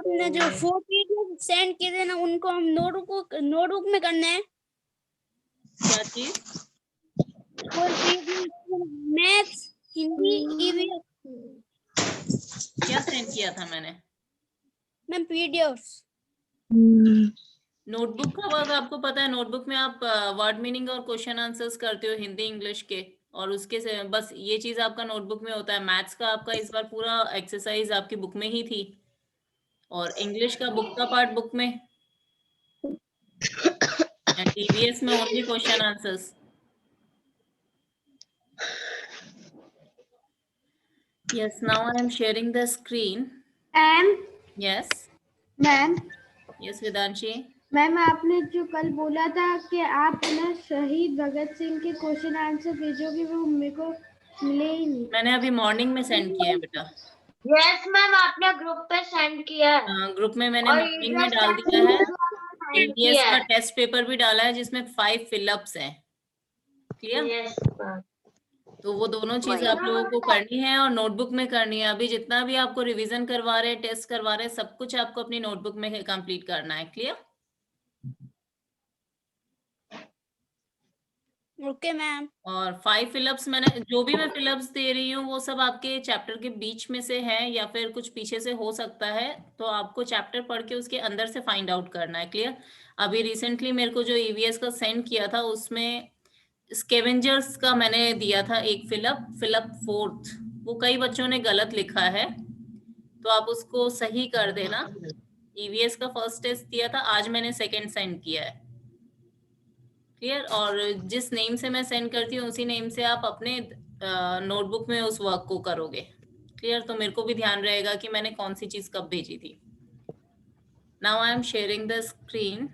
आपने जो 4 PDF send किए थे ना, उनको हम नोटबुक में करना है। क्या चीज? 4 पीडीएफ मैथ्स, हिंदी, ईवीएस। क्या सेंड किया था मैंने? Ma'am PDF. नोटबुक का वर्क आपको पता है, नोटबुक में आप वर्ड मीनिंग और क्वेश्चन आंसर्स करते हो हिंदी इंग्लिश के, और उसके से बस ये चीज आपका नोटबुक में होता है। मैथ्स का आपका इस बार पूरा एक्सरसाइज आपकी बुक में ही थी, और इंग्लिश का बुक का पार्ट बुक में, एंड ईवीएस में only question answers. Yes, now I am sharing the screen. Yes. Ma'am Yes, Vedanshi. Ma'am आपने जो कल बोला था कि आप ना शहीद भगत सिंह के क्वेश्चन आंसर भेजोगे, वो मेरे को मिले ही नहीं। मैंने अभी मॉर्निंग में सेंड किया है बेटा। यस मैम, आपने ग्रुप पे सेंड किया है। ग्रुप में मैंने और मॉर्निंग में EVS डाल दिया है। सेंड ईवीएस किया का है। टेस्ट पेपर भी डाला है जिसमें 5 फिलअप्स हैं। क्लियर? Yes ma'am. तो वो दोनों चीज आप लोगों को करनी है और नोटबुक में करनी है। अभी जितना भी आपको रिवीजन करवा रहे हैं, टेस्ट करवा रहे हैं, सब कुछ आपको अपनी नोटबुक में कंप्लीट करना है। क्लियर? Okay ma'am. और 5 फिलअप्स मैंने जो भी मैं फिलअप्स दे रही हूँ वो सब आपके चैप्टर के बीच में से है या फिर कुछ पीछे से हो सकता है, तो आपको चैप्टर पढ़ के उसके अंदर से फाइंड आउट करना है। क्लियर? अभी रिसेंटली मेरे को जो ईवीएस का सेंड किया था उसमें स्केवेंजर्स का मैंने दिया था एक फिलअप 4th, वो कई बच्चों ने गलत लिखा है, तो आप उसको सही कर देना। ईवीएस का फर्स्ट टेस्ट दिया था, आज मैंने सेकंड सेंड किया है। क्लियर? और जिस नेम से मैं सेंड करती हूँ उसी नेम से आप अपने नोटबुक में उस वर्क को करोगे। क्लियर? तो मेरे को भी ध्यान रहेगा कि मैंने कौन सी चीज कब भेजी थी। Now I am sharing the screen.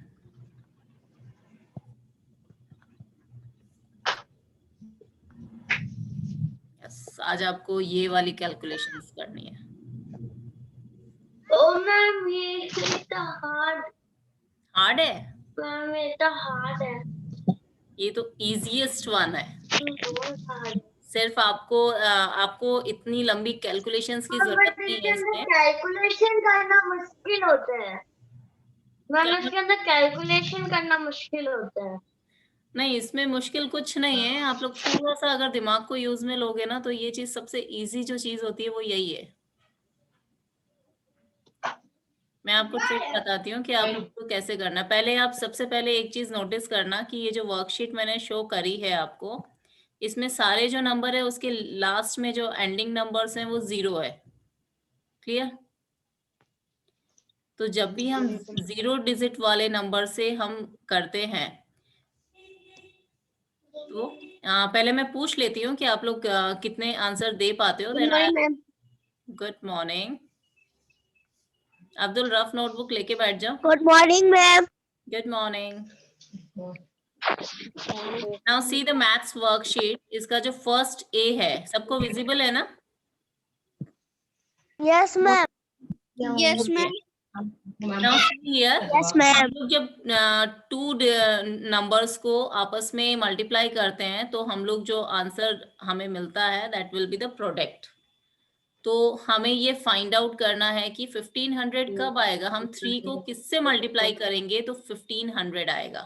Yes, आज आपको ये वाली कैलकुलेशंस करनी है। ओ मैम, ये तो हार्ड है मैम, ये तो हार्ड है। ये तो इजीएस्ट वन है। हार्ड। सिर्फ आपको इतनी लंबी कैलकुलेशंस की जरूरत नहीं है इसमें। कैलकुलेशन करना मुश्किल होता है मैम, क्या? इसके अंदर कैलकुलेशन करना मुश्किल होता है। नहीं, इसमें मुश्किल कुछ नहीं है। आप लोग थोड़ा सा अगर दिमाग को यूज में लोगे ना, तो ये चीज सबसे इजी जो चीज होती है वो यही है। मैं आपको ट्रिक बताती हूँ कि आप लोग को कैसे करना है। पहले आप सबसे पहले एक चीज नोटिस करना कि ये जो वर्कशीट मैंने शो करी है आपको, इसमें सारे जो नंबर है उसके लास्ट में जो एंडिंग नंबर्स हैं वो 0 है। क्लियर? तो जब भी हम 0 डिजिट वाले नंबर से हम करते हैं, तो पहले मैं पूछ लेती हूँ कि आप लोग कितने आंसर दे पाते हो। Then I good morning Abdul, rough notebook लेके बैठ जाओ। Good morning ma'am. Good morning. Now see the maths worksheet. इसका जो फर्स्ट ए है, सबको विजिबल है ना? Yes ma'am. Yes ma'am. Now see here, yes ma'am. हम लोग जब 2 नंबर्स को आपस में मल्टीप्लाई करते हैं तो हम लोग जो आंसर हमें मिलता है that will be the product. तो हमें ये फाइंड आउट करना है कि 1500 कब आएगा। हम 3 को किससे मल्टीप्लाई करेंगे तो 1500 आएगा।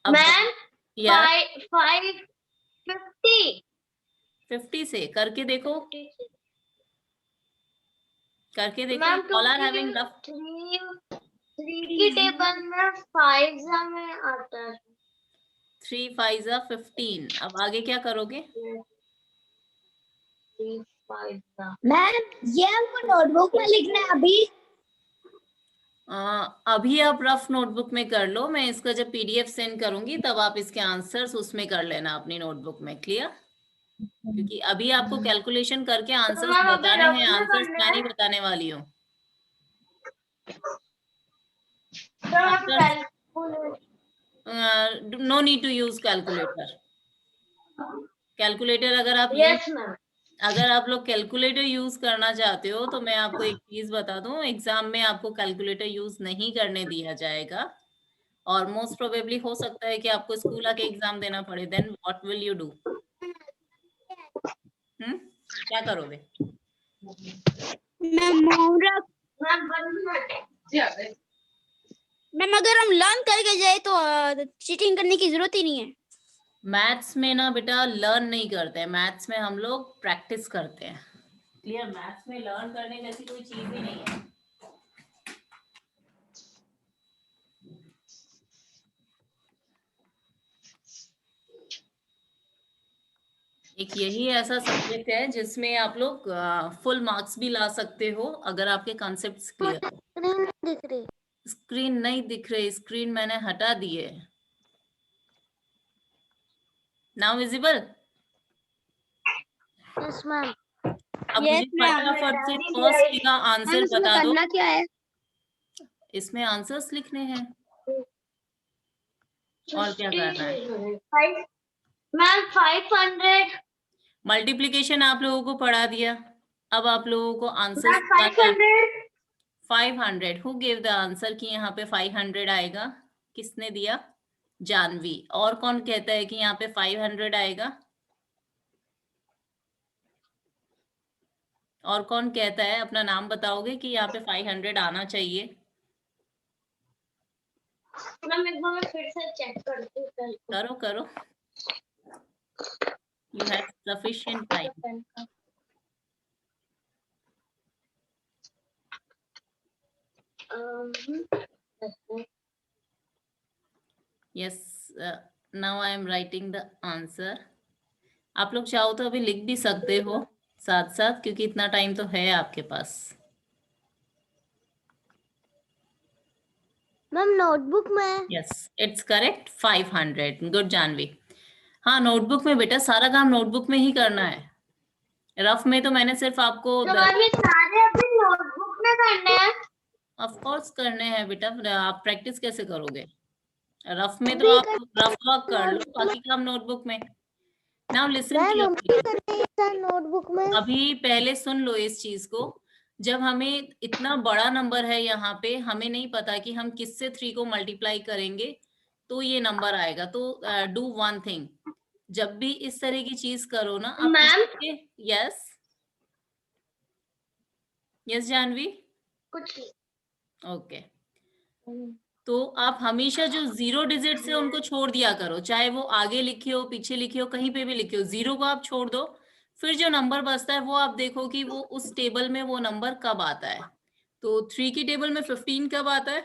अब मैम, या 550 50 से करके देखो, करके देखो। Ma'am, all are having rough. 3 की टेबल में 5 में आता है। 3 5 15। अब आगे क्या करोगे? 3 5 मैम, ये हमको नोटबुक में लिखना है अभी। अभी आप रफ नोटबुक में कर लो। मैं इसका जब पीडीएफ सेंड करूंगी तब आप इसके आंसर्स उसमें कर लेना अपनी नोटबुक में। क्लियर? क्योंकि अभी आपको कैलकुलेशन करके आंसर्स मैम, अभी बताने रफ हैं, में आंसर्स करना मैं है। नहीं बताने वाली हूँ। No need to use calculator. Calculator yes ma'am. अगर आप लोग कैलकुलेटर यूज करना चाहते हो तो मैं आपको एक चीज बता दूं, एग्जाम में आपको कैलकुलेटर यूज नहीं करने दिया जाएगा, और मोस्ट प्रोबेबली हो सकता है कि आपको स्कूल आके एग्जाम देना पड़े। Then what will you do? क्या करोगे? Ma'am homework ma'am 1 minute. Ma'am अगर हम लर्न करके जाए तो चीटिंग करने की जरूरत ही नहीं है। मैथ्स में ना बेटा लर्न नहीं करते हैं, मैथ्स में हम लोग प्रैक्टिस करते हैं। क्लियर? मैथ्स में लर्न करने जैसी कोई चीज ही नहीं है। एक यही ऐसा सब्जेक्ट है जिसमें आप लोग फुल मार्क्स भी ला सकते हो अगर आपके कॉन्सेप्ट्स क्लियर हो। दिख रही। स्क्रीन नहीं दिख रही, स्क्रीन मैंने हटा दी है। Now visible? Yes ma'am. अब Yes, मुझे ma'am. फटाफट से फर्स्ट का आंसर बता दो। करना क्या है? इसमें आंसर्स लिखने हैं और क्या करना है? मैम 500। मल्टीप्लिकेशन आप लोगों को पढ़ा दिया, अब आप लोगों को answer ma'am 500। 500। Who give the answer कि यहाँ पे 500 आएगा? किसने दिया? जानवी। और कौन कहता है कि यहाँ पे 500 आएगा? और कौन कहता है? अपना नाम बताओगे कि यहाँ पे 500 आना चाहिए? मैम एक बार मैं फिर से चेक करती हूँ। करो करो, you have sufficient time. Yes, now I am writing the answer. आप लोग चाहो तो अभी लिख भी सकते हो साथ साथ, क्योंकि इतना टाइम तो है आपके पास। मैम नोटबुक में। Yes, it's correct, 500। Good Janvi. हाँ, नोटबुक में बेटा, सारा काम नोटबुक में ही करना है। रफ में तो मैंने सिर्फ आपको तो मैम ये सारे अपनी नोटबुक में करने हैं? ऑफ कोर्स करने हैं बेटा, आप प्रैक्टिस कैसे करोगे? रफ में तो आप रफ वर्क कर लो, बाकी काम नोटबुक में। नाउ लिसन नोटबुक में। अभी पहले सुन लो इस चीज को। जब हमें इतना बड़ा नंबर है यहाँ पे, हमें नहीं पता कि हम किससे 3 को मल्टीप्लाई करेंगे तो ये नंबर आएगा। तो डू वन थिंग, जब भी इस तरह की चीज करो ना आप मैम? यस यस जानवी, कुछ ओके। तो आप हमेशा जो 0 डिजिट से उनको छोड़ दिया करो, चाहे वो आगे लिखे हो पीछे लिखे हो कहीं पे भी लिखे हो, 0 को आप छोड़ दो। फिर जो नंबर बचता है वो आप देखो कि वो उस टेबल में वो नंबर कब आता है। तो 3 की टेबल में 15 कब आता है?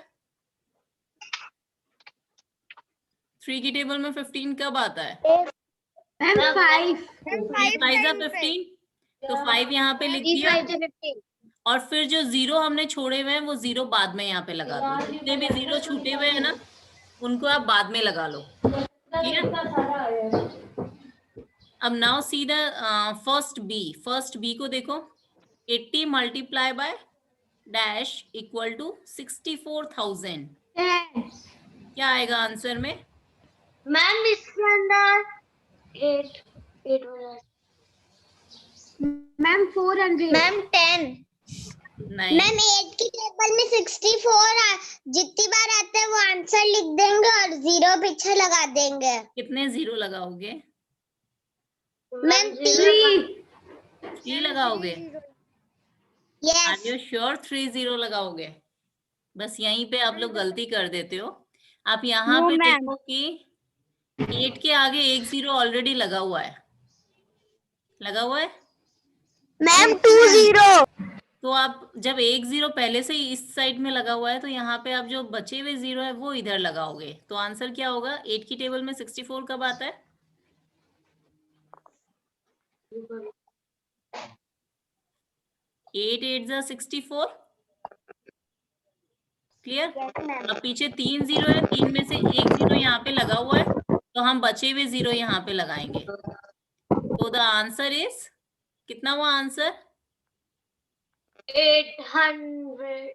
3 की टेबल में 15 कब आता है? 5 15। तो 5 यहाँ पे लिख दिया, और फिर जो 0 हमने छोड़े हुए हैं वो 0 बाद में यहाँ पे लगा दो। जितने भी 0 छूटे हुए हैं ना उनको आप बाद में लगा लो। अब now see the first b को देखो। 80 multiply by dash equal to 64,000। क्या आएगा आंसर में? मैम इसके अंदर 8 मैम 400। मैम 10। नहीं, मैम 8 की टेबल में 64 जितनी बार आते हैं वो आंसर लिख देंगे और 0 पीछे लगा देंगे। कितने 0 लगाओगे? मैम 3 लगाओगे? यस। आर यू श्योर 3 0 लगाओगे? बस यहीं पे आप लोग गलती कर देते हो। आप यहाँ No, पे ma'am. देखो कि 8 के आगे एक 0 ऑलरेडी लगा हुआ है, लगा हुआ है। मैम 20। तो आप जब एक 0 पहले से ही इस साइड में लगा हुआ है तो यहाँ पे आप जो बचे हुए 0 है वो इधर लगाओगे। तो आंसर क्या होगा? 8 की टेबल में 64 कब आता है? 8 8 जा 64। क्लियर? अब पीछे 3 0 है, 3 में से एक 0 यहाँ पे लगा हुआ है तो हम बचे हुए 0 यहाँ पे लगाएंगे। तो द आंसर इज कितना हुआ आंसर? 800।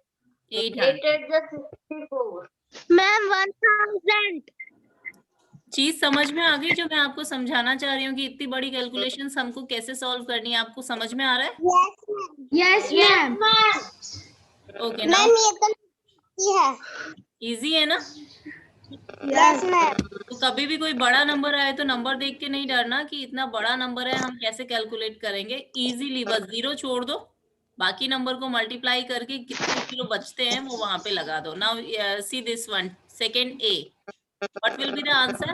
64। मैम 1000। चीज समझ में आ गई जो मैं आपको समझाना चाह रही हूँ कि इतनी बड़ी कैलकुलेशंस हमको कैसे सॉल्व करनी है? आपको समझ में आ रहा है? Yes ma'am. Okay, ma'am now ये तो है। इजी है ना? Yes ma'am. तो कभी भी कोई बड़ा नंबर आए तो नंबर देख के नहीं डरना कि इतना बड़ा नंबर है हम कैसे कैलकुलेट करेंगे। इजीली बस 0 छोड़ दो, बाकी नंबर को मल्टीप्लाई करके कितने जीरो बचते हैं वो वहां पे लगा दो. Now see this one, second A. What will be the answer?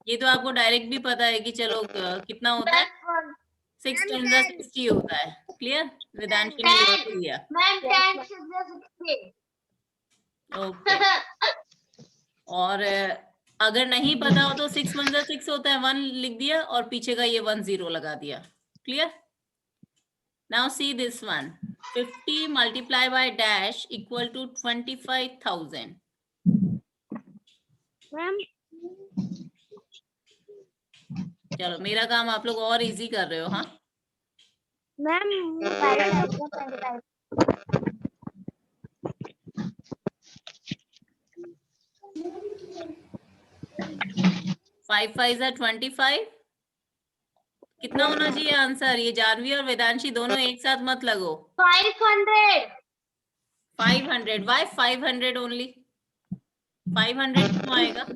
ये तो आपको डायरेक्ट भी पता है कि चलो कितना होता है, 6 times 60 होता है. क्लियर? वेदांशी ने लिख दिया. मैम 10 6 60. ओके. और अगर नहीं पता हो तो 6 1 6 होता है, 1 लिख दिया और पीछे का ये 1 0 लगा दिया. Clear? Now see this one, 50 multiplied by dash equal to 25,000. Ma'am चलो मेरा काम आप लोग और इजी कर रहे हो. हाँ, मैम 5 5 are 25. कितना होना चाहिए आंसर? ये जानवी और वेदांशी दोनों एक साथ मत लगो. 500. 500. Why 500 only? 500 क्यों आएगा?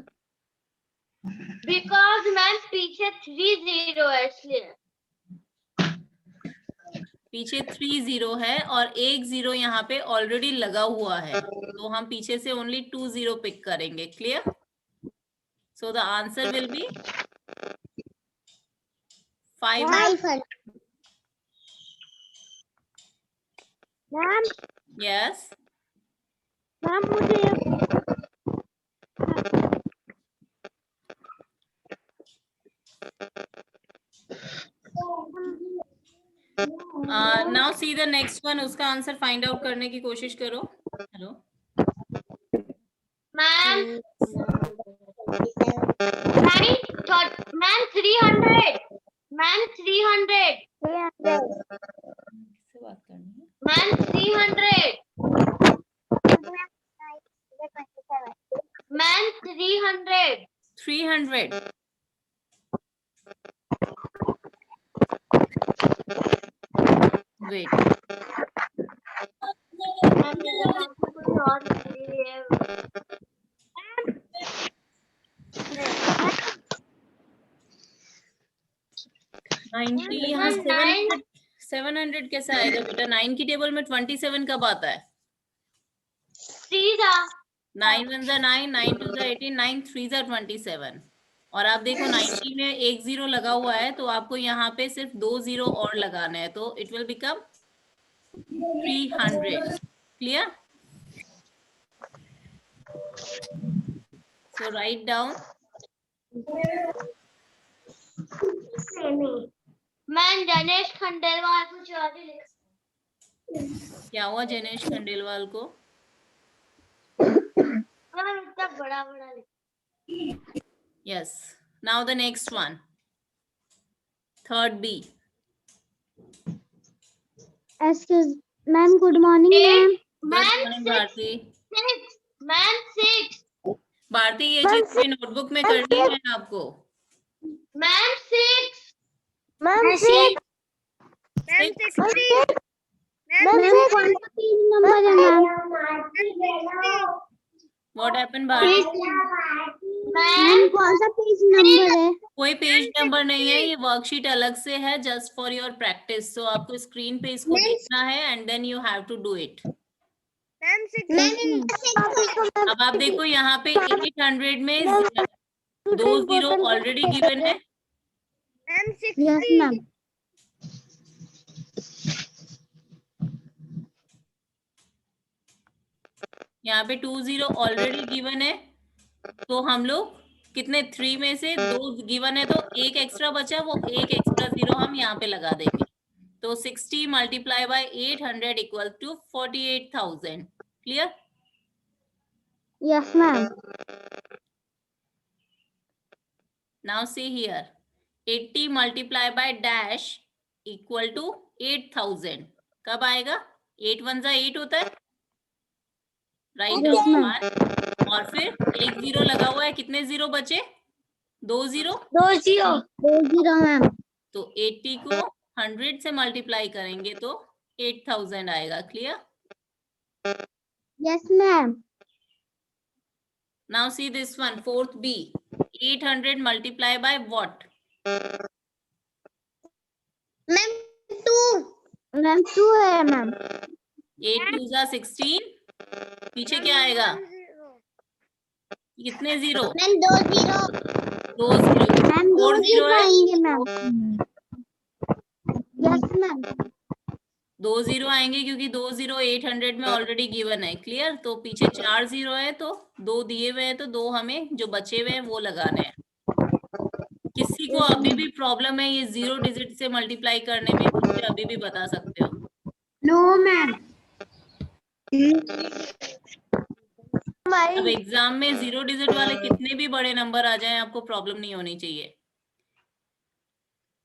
Because मैम पीछे 3 0 है इसलिए. पीछे 3 0 है और 1 0 यहाँ पे ऑलरेडी लगा हुआ है, तो हम पीछे से ओनली 2 0 पिक करेंगे. Clear? So the answer will be 500. Ma'am yes. Ma'am मुझे now see the next one. उसका आंसर फाइंड आउट करने की कोशिश करो. Hello ma'am ma'am 300. मैम 300. किससे बात करनी है? मैम 300. मैम 300. 300. वेट. कुछ और चाहिए. 90 यहाँ 700 कैसे आएगा बेटा? 9 की टेबल में 27 कब आता है? 3 9 1 9, 9 2 18, 9 3 27. और आप देखो 90 में 1 0 लगा हुआ है, तो आपको यहाँ पे सिर्फ 2 0 और लगाना है, तो it will become 300. Clear? So write down. Ma'am Ganesh Khandelwal कुछ और ही लिख. क्या हुआ जनेश खंडेलवाल को? मैम इतना बड़ा बड़ा लिख. Yes. Now the next one. Third B. Excuse, ma'am. Good morning, ma'am. Good ma'am morning, Bharti. 6. Ma'am 6. Bharti, ये चीज भी नोटबुक में करनी है आपको. मैम 6. Ma'am, 6. ma'am, कौन सा पेज नंबर है, ma'am? What happened, Bharti? Ma'am, कौन सा पेज नंबर है? कोई पेज नंबर नहीं है, ये वर्कशीट अलग से है, just for your practice. So आपको स्क्रीन पे इसको देखना है and then you have to do it. अब आप देखो यहाँ पे 800 में 2 0 ऑलरेडी गिवन है. Yes, ma'am. यहाँ पे 2 0 ऑलरेडी गिवन है, तो हम लोग कितने 3 में से 2 गिवन है, तो एक एक्स्ट्रा बचा, वो एक एक्स्ट्रा 0 हम यहाँ पे लगा देंगे. तो 60 multiplied by 800 equal to 48,000. Clear? Yes, ma'am. Now see here, 80 multiplied by dash equal to 8,000. कब आएगा? 8 1 8 होता है. राइट डाउन 1 और फिर 1 0 लगा हुआ है. कितने 0 बचे? 2 0. 2 0, ma'am. तो 80 को 100 से मल्टीप्लाई करेंगे तो 8,000 आएगा. Clear? Yes, ma'am. Now see this one, fourth B. 800 multiplied by what? Ma'am 2. Ma'am 2 है मैम। 8 2 जा 16, पीछे क्या आएगा? कितने zero? Ma'am 2 0 2 zero, ma'am 2 4 zero है, आएंगे मैम। Yes ma'am. 2 जीरो आएंगे क्योंकि 2 जीरो 800 में ऑलरेडी गिवन है। क्लियर? तो पीछे 4 जीरो है तो 2 दिए हुए हैं, तो 2 हमें जो बचे हुए हैं वो लगाने हैं। किसी को अभी भी प्रॉब्लम है ये 0 डिजिट से मल्टीप्लाई करने में, तो मुझे अभी भी बता सकते हो। No ma'am. अब एग्जाम में 0 डिजिट वाले कितने भी बड़े नंबर आ जाएं, आपको प्रॉब्लम नहीं होनी चाहिए।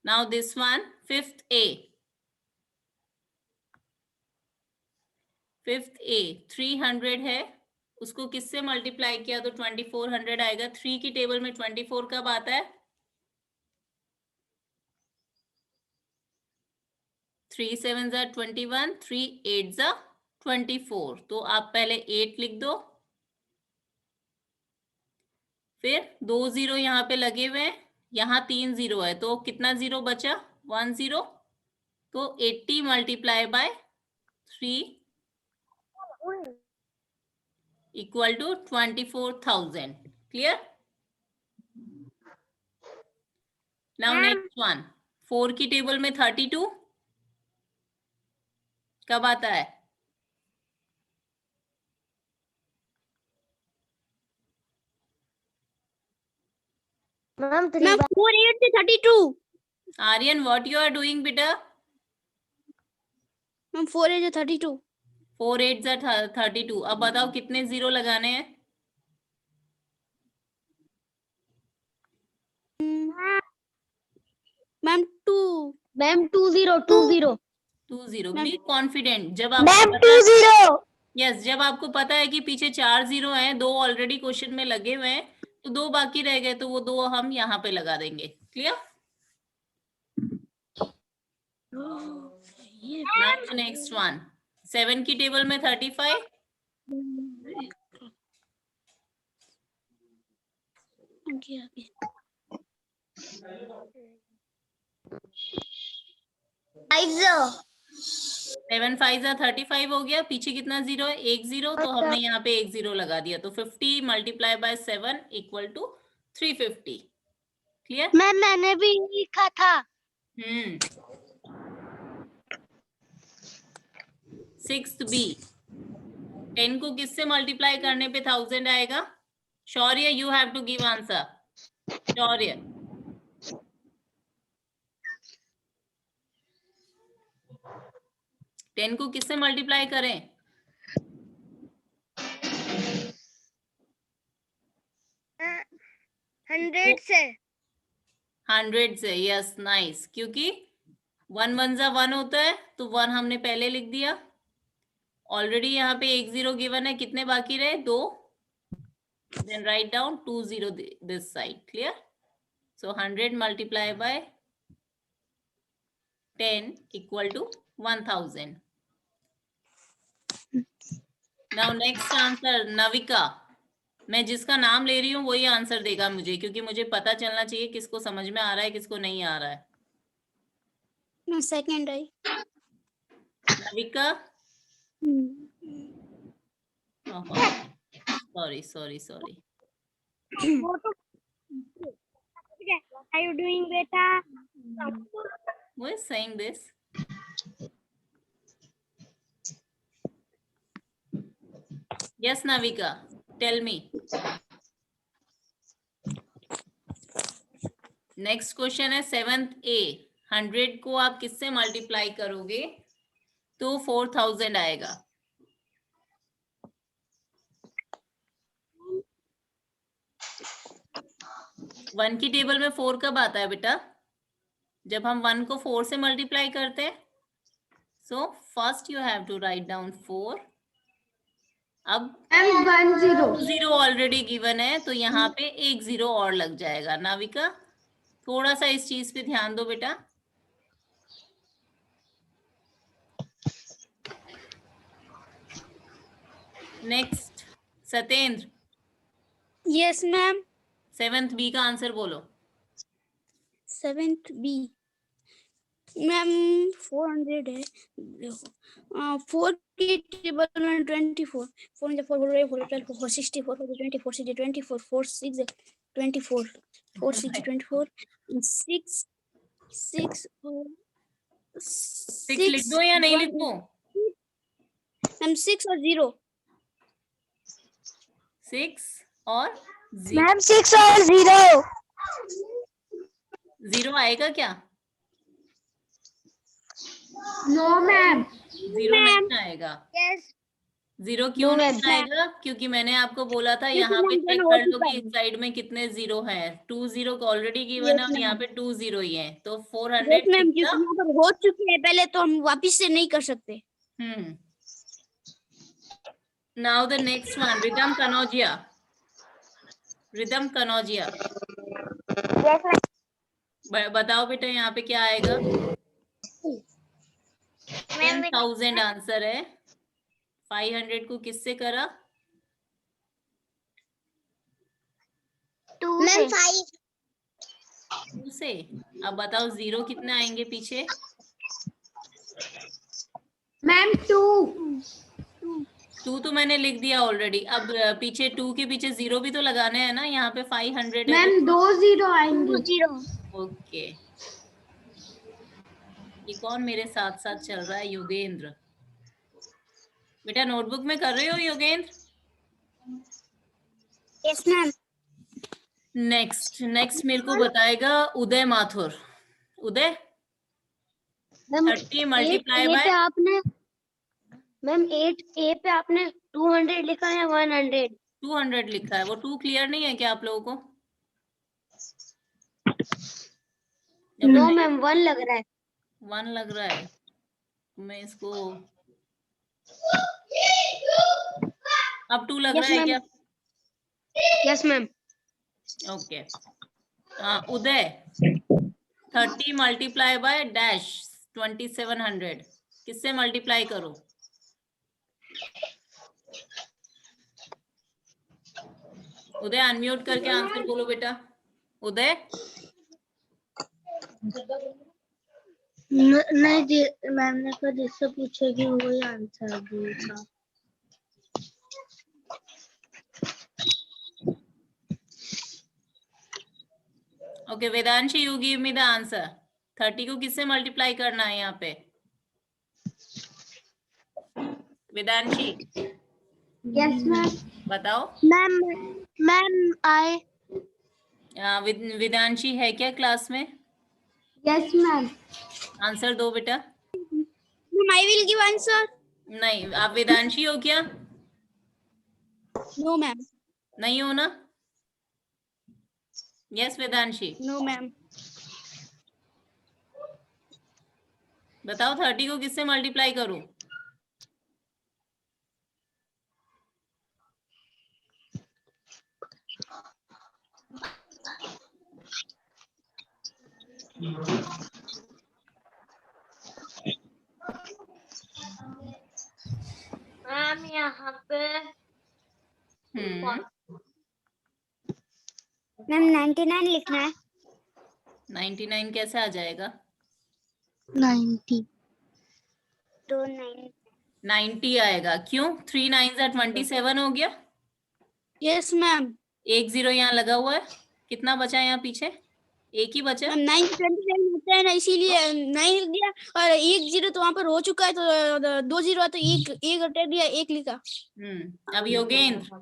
Now this one, 5th A 300 है, उसको किससे मल्टीप्लाई किया तो 2400 आएगा। 3 की टेबल में 24 कब आता है? 3 7 जा 21, 3 8 जा 24। तो आप पहले 8 लिख दो, फिर 2 जीरो यहाँ पे लगे हुए हैं, यहाँ 3 जीरो है, तो कितना जीरो बचा? 1 जीरो। तो 80 multiply by 3 equal to 24,000। Clear? Now next one, 4 की टेबल में 32 कब आता है? मैम मैम 4 8 से 32। Aryan, what you are doing बेटा? मैम 4 8 से 32। 4 8 जा 32। अब बताओ कितने जीरो लगाने हैं? Ma'am 2। Ma'am 2 0 2 0। 2 zero. Ma'am- be confident. जब मैम आपको 2 0। यस, जब आपको पता है कि पीछे 4 जीरो हैं, 2 ऑलरेडी क्वेश्चन में लगे हुए हैं, तो 2 बाकी रह गए, तो वो 2 हम यहाँ पे लगा देंगे। क्लियर? नाउ नेक्स्ट वन, 7 की टेबल में 35 7 5 जा 35 हो गया। पीछे कितना जीरो है? 1 जीरो। तो हमने यहाँ पे 1 जीरो लगा दिया, तो 50 multiply by 7 equal to 350। Clear? Ma'am मैंने भी लिखा था। 6th B, 10 को किससे मल्टीप्लाई करने पे 1000 आएगा? Shaurya, you have to give answer. Shaurya, ten को किससे मल्टीप्लाई करें? 100 से। 100 से। Yes, nice. क्योंकि 1 1 जा 1 होता है, तो 1 हमने पहले लिख दिया। ऑलरेडी यहाँ पे 1 जीरो गिवन है, कितने बाकी रहे? 2। Then write down 2 zero this side. Clear? So 100 multiply by 10 equal to 1000। Now next answer, Navika. मैं जिसका नाम ले रही हूँ वही आंसर देगा मुझे, क्योंकि मुझे पता चलना चाहिए किसको समझ में आ रहा है, किसको नहीं आ रहा है। Ma'am second I. Navika, sorry sorry sorry. What are you doing, beta? Who is saying this? Yes, Navika, tell me. Next question है 7th A, 100 को आप किससे मल्टीप्लाई करोगे तो 4000 आएगा? वन की टेबल में 4 कब आता है बेटा? जब हम 1 को 4 से मल्टीप्लाई करते हैं। So first you have to write down 4। अब 1 0। 0 ऑलरेडी गिवन है, तो यहाँ पे 1 0 और लग जाएगा। नाविका, थोड़ा सा इस चीज पे ध्यान दो बेटा। Next, Satendra. Yes ma'am. 7th B का आंसर बोलो। 7th B मैम 400 है, देखो 4 की टेबल में 24, 4 4 4 4 64 24 24 4 6 24 4 6 24 6 6 6 लिख दो या नहीं लिखो? मैम 6 और 0 6 और 0 मैम 6 और 0 0 आएगा क्या? No ma'am. 0 नहीं आएगा। यस 0 क्यों No, नहीं ma'am. आएगा? क्योंकि मैंने आपको बोला था क्योंकि यहाँ पे मैम चेक दोनों कर हो लो चुका कि है। इस साइड में कितने 0 है। 2 0 ऑलरेडी गिवन है और Yes, यहाँ ma'am. पे 2 0 ही है, तो 400 यस मैम, कितना? क्योंकि यहाँ पर हो चुके हैं पहले, तो हम वापिस से नहीं कर सकते। Now the next one, Ridham Kanaujia. Ridham Kanaujia, बताओ बेटा यहाँ पे क्या आएगा? 10,000 आंसर है। 500 को किससे करा? मैम 5 2 से। अब बताओ 0 कितने आएंगे पीछे? मैम 2 2 तो मैंने लिख दिया ऑलरेडी। अब पीछे 2 के पीछे 0 भी तो लगाने हैं ना। यहाँ पे 500 है मैम 2 0 आएंगे। ओके। ये कौन मेरे साथ साथ चल रहा है? योगेंद्र। बेटा नोटबुक में कर रहे हो योगेंद्र? Yes ma'am. नेक्स्ट मेरे को बताएगा उदय माथुर। उदय, 30 मल्टीप्लाई बाय, आपने मैम 8 ए पे आपने 200 लिखा है 100? 200 लिखा है। वो 2 क्लियर नहीं है क्या आप लोगों को? नो मैम 1 लग रहा है। 1 लग रहा है। मैं इसको, अब 2 लग Yes, रहा है ma'am. क्या? Yes ma'am. Okay. Uday, 30 multiply by dash 2700 किससे मल्टीप्लाई करो? उदय अनम्यूट करके आंसर बोलो बेटा। उदय, नहीं मैम ने कहा जिससे पूछेगी वही आंसर देगा। Okay Vedanshi, you give me the answer. 30 को किससे मल्टीप्लाई करना है यहाँ पे? Vedanshi yes ma'am. बताओ। Ma'am I. वेदांशी है क्या क्लास में? Yes ma'am. आंसर दो बेटा। I will give answer. नहीं, आप वेदांशी हो क्या? No ma'am. नहीं हो ना? Yes Vedanshi, no ma'am. बताओ 30 को किससे मल्टीप्लाई करूं? मैम यहाँ पे मैम 99 लिखना है। 99 कैसे आ जाएगा? 90 तो 9। 90 आएगा। क्यों? 3 9 27 हो गया। Yes ma'am. 1 0 यहाँ लगा हुआ है। कितना बचा यहाँ पीछे? एक ही बचा। मैम 9 27 होता है ना, इसीलिए 9 लिख दिया, और 1 0 तो वहाँ पर हो चुका है, तो 2 0 है, तो एक हटा दिया, 1 लिखा। अब Yogendra,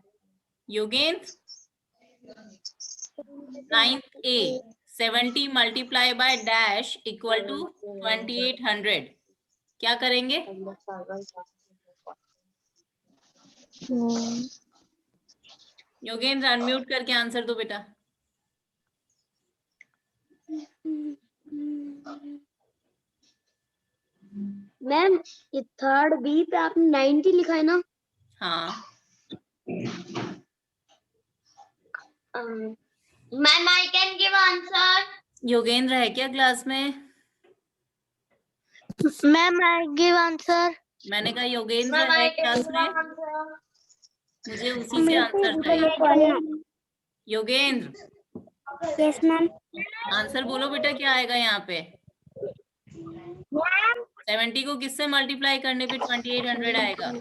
9th A 70 multiply by dash equal to 2800 क्या करेंगे? योगेंद्र अनम्यूट करके आंसर दो बेटा। मैम ये थर्ड बी पे आपने 90 लिखा है ना? हाँ ma'am I can give answer. Yogendra है क्या क्लास में? Ma'am I give answer. मैंने कहा योगेंद्र मैम है आई कैन क्लास गिव में? आंसर। मुझे उसी से आंसर चाहिए। Yogendra yes ma'am. आंसर बोलो बेटा, क्या आएगा यहाँ पे? 70 को किससे मल्टीप्लाई करने पे 2800 आएगा?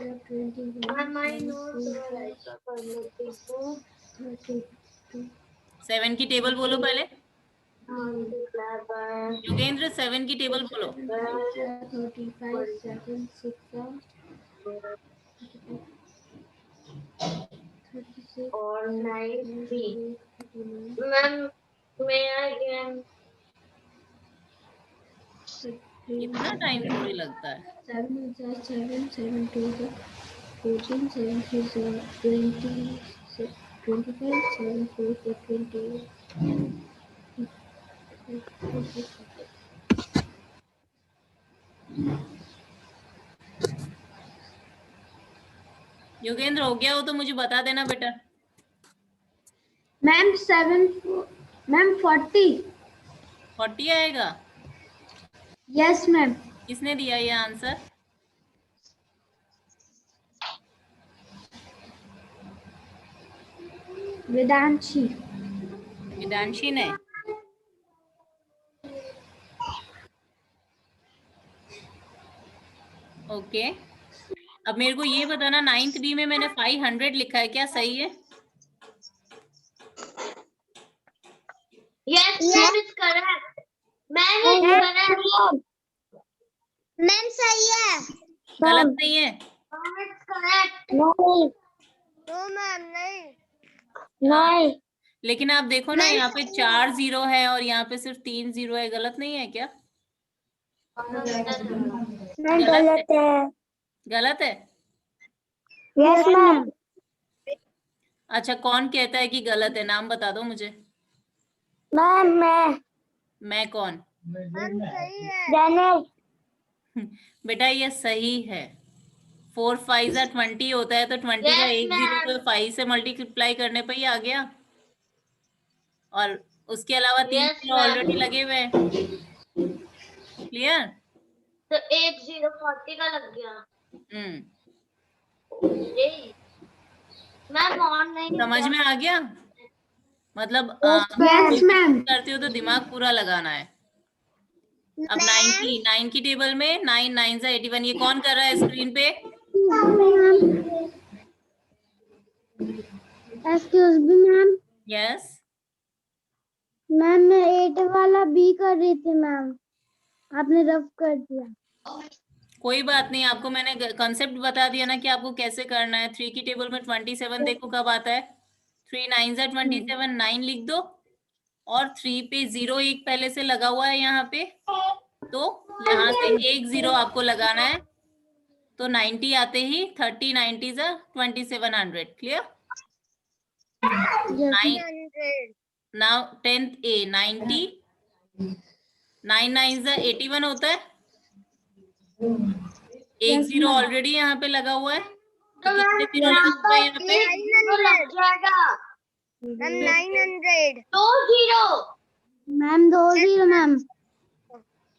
7 की टेबल बोलो पहले। योगेंद्र 7 की टेबल बोलो। 35 7 6 36 और 9 3 मैम मैं अगेन इतना टाइम थोड़ी लगता है। 7 7 7 2 14 7 3 20 25 7 4 20 योगेंद्र हो गया हो तो मुझे बता देना बेटा। मैम 40 40 आएगा। Yes ma'am. किसने दिया ये आंसर? वेदांशी। विदांशी ने। ओके, अब मेरे को ये बताना 9th बी में मैंने 500 लिखा है, क्या सही है? Yes ma'am is correct ma'am is correct ma'am सही है। गलत नहीं है? मैम इज करेक्ट नहीं नो मैम नहीं नहीं। लेकिन आप देखो ना, मैम यहाँ पे 4 0 है और यहाँ पे सिर्फ 3 0 है, गलत नहीं है क्या? गलत है। गलत है? Yes ma'am. अच्छा, कौन कहता है कि गलत है? नाम बता दो मुझे। मैम मैं कौन? सही है। बेटा ये सही है। 4 5 20 होता है, तो 20 का Yes, एक जीरो ma'am. तो 5 से मल्टीप्लाई करने पे ही आ गया। और उसके अलावा 3 Yes, जीरो ma'am. ऑलरेडी लगे हुए हैं। क्लियर? तो 1 0 40 का लग गया मैम ऑन नहीं समझ में आ गया? मतलब Yes, ma'am. करते हो तो दिमाग पूरा लगाना है। अब 9 की टेबल में 9 9 से 81, ये कौन कर रहा है स्क्रीन पे? Excuse me ma'am. Yes. Ma'am मैं 8 वाला बी कर रही थी मैम, आपने रफ कर दिया। कोई बात नहीं, आपको मैंने कंसेप्ट बता दिया ना कि आपको कैसे करना है। 3 की टेबल में 27 देखो कब आता है। 3 9 से 27, 9 लिख दो और 3 पे 0 एक पहले से लगा हुआ है यहाँ पे, तो यहाँ से 1 0 आपको लगाना है। तो 90 आते ही 30 90 से 2700। क्लियर? नाउ 10th A 90, 9 9 से 81 होता है। 1 0 ऑलरेडी यहाँ पे लगा हुआ है, तो कितने जीरो लगा हुआ है यहाँ पे? लग जाएगा मैम 900। 2 0 ma'am 2 0 ma'am.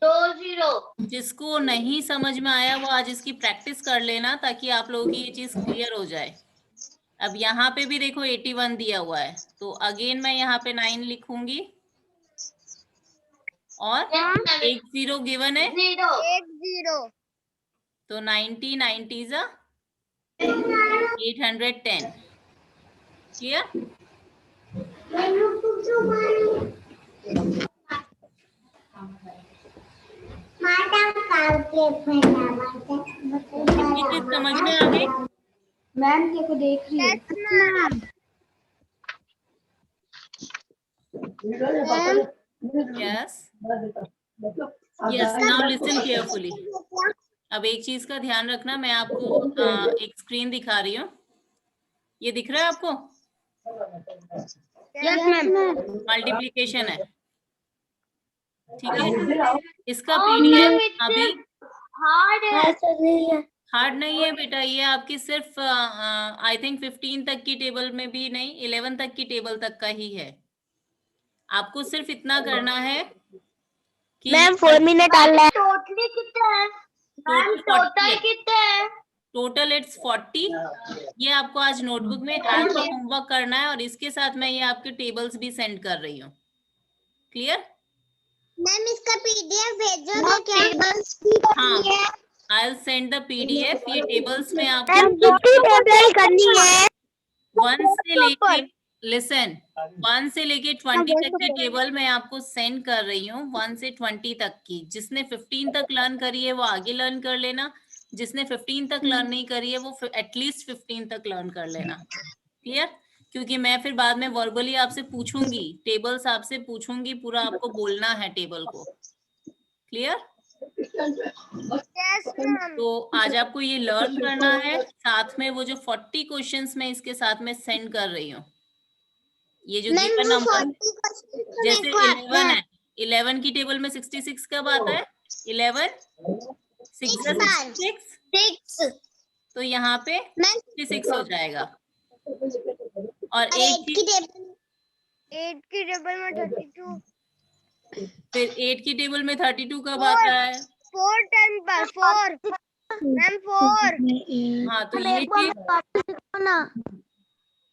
2 0 जिसको नहीं समझ में आया वो आज इसकी प्रैक्टिस कर लेना, ताकि आप लोगों की ये चीज क्लियर हो जाए। अब यहाँ पे भी देखो 81 दिया हुआ है, तो अगेन मैं यहाँ पे 9 लिखूंगी और 1 0 गिवन है, 0 1 0। तो 90 90 जा 810। क्लियर? कितनी चीज समझ में आ गई? मैम देखो देख रही है। Yes yes, now listen carefully. अब एक चीज का ध्यान रखना, मैं आपको एक स्क्रीन दिखा रही हूँ, ये दिख रहा है आपको? Yes ma'am. मल्टीप्लिकेशन है, ठीक है? इसका पीडीएफ अभी हार्ड है हार्ड नहीं है बेटा, ये आपकी सिर्फ आई थिंक 15 तक की टेबल में भी नहीं, 11 तक की टेबल तक का ही है। आपको सिर्फ इतना करना है कि मैम 4 मिनट डालना है। टोटली कितना है मैम टोटल कितना है टोटल इट्स 40। ये आपको आज नोटबुक में आज का होमवर्क करना है, और इसके साथ मैं ये आपके टेबल्स भी सेंड कर रही हूँ। क्लियर? मैम इसका पीडीएफ भेजोगे क्या? हाँ, I'll send the PDF। ये टेबल्स में आपको करनी है 1 से लेके लिसन 1 से लेके 20 तक की टेबल मैं आपको सेंड कर रही हूँ। 1 से 20 तक की, जिसने 15 तक लर्न करी है वो आगे लर्न कर लेना, जिसने 15 तक लर्न नहीं करी है वो एटलीस्ट 15 तक लर्न कर लेना। क्लियर? क्योंकि मैं फिर बाद में वर्बली आपसे पूछूंगी, टेबल्स आपसे पूछूंगी, पूरा आपको बोलना है टेबल को। क्लियर? तो आज आपको ये लर्न करना है, साथ में वो जो 40 क्वेश्चंस मैं इसके साथ में सेंड कर रही हूँ। ये जो मैम गिवन वो नंबर 40 क्वेश्चन जैसे 11 है, 11 की टेबल में 66 कब आता है? 11 6 66, 6 तो यहाँ पे मैम 66 हो जाएगा। और 8 8 की की टेबल 8 की टेबल में 32 फिर 8 की टेबल में 32 कब आता है? 4 टाइम पर 4 मैम 4 हाँ, तो ये चीज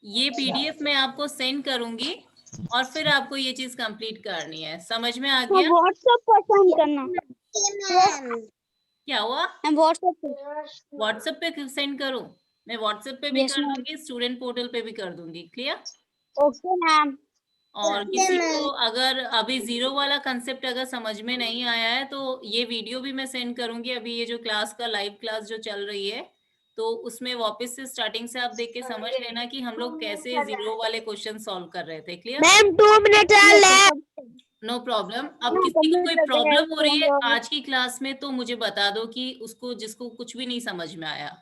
ये पीडीएफ मैं आपको सेंड करूंगी और फिर आपको ये चीज कंप्लीट करनी है। समझ में आ गया? व्हाट्सएप पर सेंड करना। मैम क्या हुआ? मैं व्हाट्सएप पे सेंड करूं? मैं व्हाट्सएप पे भी Yes, कर ma'am. दूंगी, स्टूडेंट पोर्टल पे भी कर दूंगी। क्लियर? Okay ma'am. और किसी को अगर अभी जीरो वाला कंसेप्ट अगर समझ में नहीं आया है तो ये वीडियो भी मैं सेंड करूंगी। अभी ये जो क्लास का लाइव क्लास जो चल रही है तो उसमें वापस से स्टार्टिंग से आप देख के समझ लेना कि हम लोग कैसे जीरो वाले क्वेश्चन सॉल्व कर रहे थे। Clear? Ma'am 2 minute no problem. अब किसी को कोई प्रॉब्लम हो रही है आज की क्लास में तो मुझे बता दो कि उसको जिसको कुछ भी नहीं समझ में आया।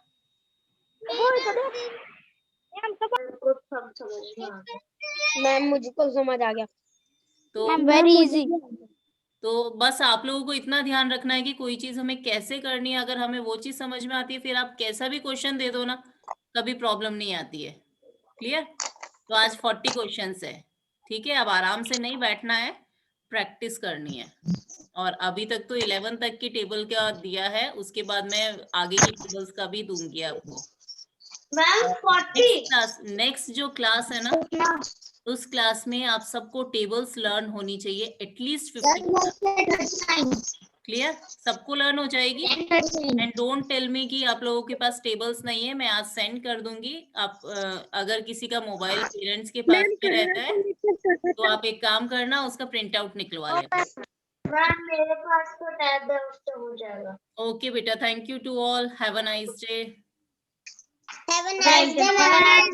मैम मुझको समझ आ गया। तो वेरी इजी। तो बस आप लोगों को इतना ध्यान रखना है कि कोई चीज हमें कैसे करनी है, अगर हमें वो चीज समझ में आती है फिर आप कैसा भी क्वेश्चन दे दो ना, कभी प्रॉब्लम नहीं आती है। क्लियर? तो आज 40 क्वेश्चंस है। ठीक है, अब आराम से नहीं बैठना है, प्रैक्टिस करनी है। और अभी तक तो 11 तक की टेबल का दिया है, उसके बाद मैं आगे की टेबल्स का भी दूंगी आपको। मैम 40 नेक्स्ट जो क्लास है ना, उस क्लास में आप सबको टेबल्स लर्न होनी चाहिए एटलीस्ट 50। क्लियर? सबको लर्न हो जाएगी। एंड डोंट टेल मी कि आप लोगों के पास टेबल्स नहीं है, मैं आज सेंड कर दूंगी। आप अगर किसी का मोबाइल पेरेंट्स के पास में रहता है तो आप एक काम करना, उसका प्रिंट आउट निकलवा लेना। मैम मेरे पास तो टैब है, उससे हो जाएगा। ओके बेटा, thank you to all, have a nice day. Have a nice day, ma'am.